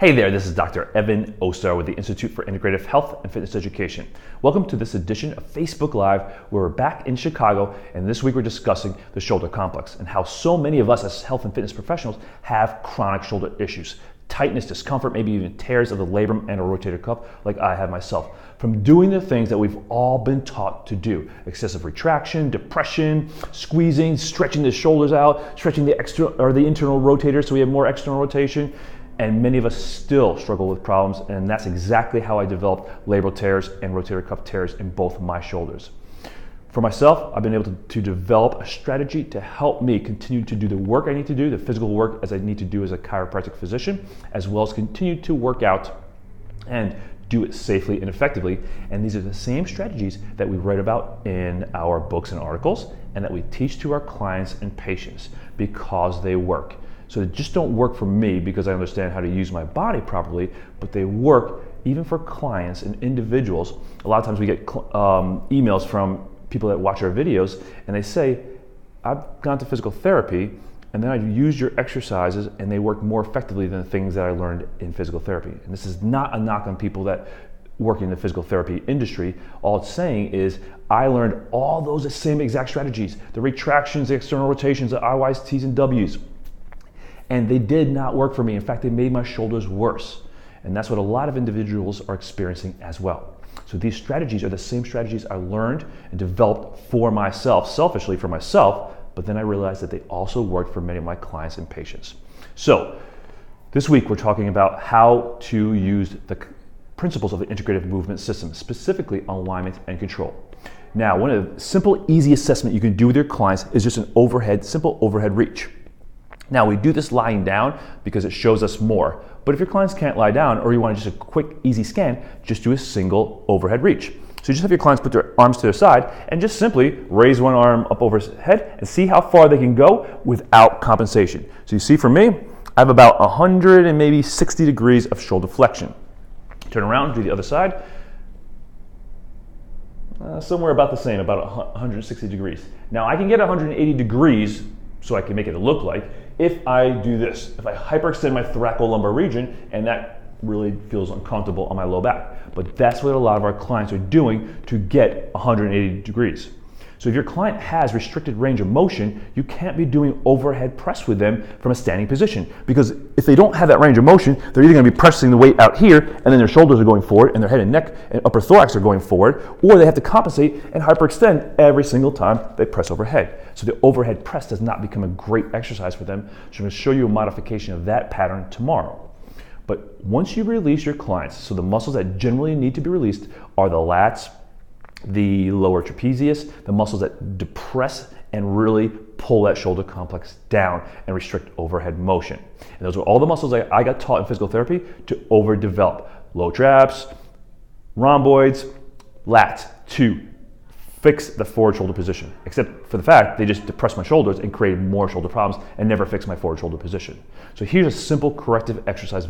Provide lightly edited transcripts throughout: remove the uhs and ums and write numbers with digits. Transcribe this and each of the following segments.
Hey there, this is Dr. Evan Ostar with the Institute for Integrative Health and Fitness Education. Welcome to this edition of Facebook Live, where we're back in Chicago, and this week we're discussing the shoulder complex and how so many of us as health and fitness professionals have chronic shoulder issues. Tightness, discomfort, maybe even tears of the labrum and a rotator cuff like I have myself. From doing the things that we've all been taught to do: excessive retraction, depression, squeezing, stretching the shoulders out, stretching the external or the internal rotators so we have more external rotation. And many of us still struggle with problems, and that's exactly how I developed labral tears and rotator cuff tears in both of my shoulders. For myself, I've been able to develop a strategy to help me continue to do the work I need to do, the physical work as I need to do as a chiropractic physician, as well as continue to work out and do it safely and effectively. And these are the same strategies that we write about in our books and articles, and that we teach to our clients and patients because they work. So they just don't work for me because I understand how to use my body properly, but they work even for clients and individuals. A lot of times we get emails from people that watch our videos, and they say, I've gone to physical therapy and then I used your exercises and they work more effectively than the things that I learned in physical therapy. And this is not a knock on people that work in the physical therapy industry. All it's saying is I learned all those same exact strategies, the retractions, the external rotations, the IYs, T's, and W's. And they did not work for me. In fact, they made my shoulders worse. And that's what a lot of individuals are experiencing as well. So these strategies are the same strategies I learned and developed for myself, selfishly for myself, but then I realized that they also worked for many of my clients and patients. So this week we're talking about how to use the principles of the integrative movement system, specifically alignment and control. Now, one of the simple, easy assessment you can do with your clients is just an simple overhead reach. Now, we do this lying down because it shows us more, but if your clients can't lie down or you want just a quick, easy scan, just do a single overhead reach. So you just have your clients put their arms to their side and just simply raise one arm up over his head and see how far they can go without compensation. So you see, for me, I have about 100 and maybe 60 degrees of shoulder flexion. Turn around, do the other side. Somewhere about the same, about 160 degrees. Now, I can get 180 degrees so I can make it look like if I do this, if I hyperextend my thoracolumbar region, and that really feels uncomfortable on my low back. But that's what a lot of our clients are doing to get 180 degrees. So if your client has restricted range of motion, you can't be doing overhead press with them from a standing position, because if they don't have that range of motion, they're either going to be pressing the weight out here and then their shoulders are going forward and their head and neck and upper thorax are going forward, or they have to compensate and hyperextend every single time they press overhead. So the overhead press does not become a great exercise for them. So I'm going to show you a modification of that pattern tomorrow. But once you release your clients, so the muscles that generally need to be released are the lats, the lower trapezius, the muscles that depress and really pull that shoulder complex down and restrict overhead motion. And those are all the muscles I got taught in physical therapy to overdevelop. Low traps, rhomboids, lats, to fix the forward shoulder position, except for the fact they just depressed my shoulders and created more shoulder problems and never fixed my forward shoulder position. So here's a simple corrective exercise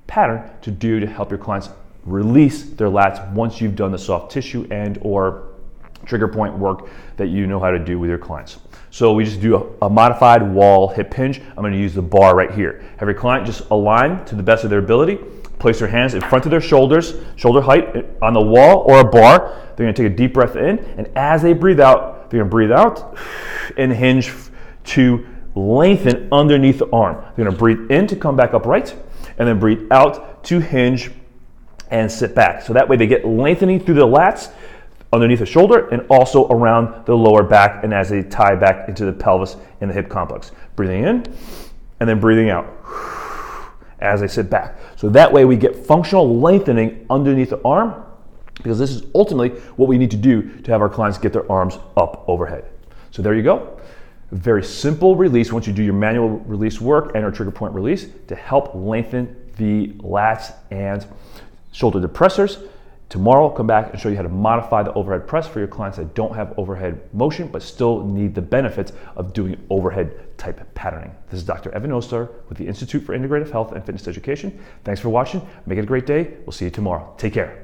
pattern to do to help your clients release their lats once you've done the soft tissue and or trigger point work that you know how to do with your clients. So we just do a modified wall hip hinge. I'm going to use the bar right here. Have your client just align to the best of their ability, place their hands in front of their shoulders, shoulder height on the wall or a bar. They're going to take a deep breath in, and as they breathe out, they're going to breathe out and hinge to lengthen underneath the arm. They're going to breathe in to come back upright, and then breathe out to hinge and sit back. So that way they get lengthening through the lats, underneath the shoulder, and also around the lower back, and as they tie back into the pelvis and the hip complex. Breathing in and then breathing out as they sit back. So that way we get functional lengthening underneath the arm, because this is ultimately what we need to do to have our clients get their arms up overhead. So there you go. A very simple release once you do your manual release work and our trigger point release to help lengthen the lats and shoulder depressors. Tomorrow I'll come back and show you how to modify the overhead press for your clients that don't have overhead motion but still need the benefits of doing overhead type patterning. This is Dr. Evan Ostar with the Institute for Integrative Health and Fitness Education. Thanks for watching. Make it a great day. We'll see you tomorrow. Take care.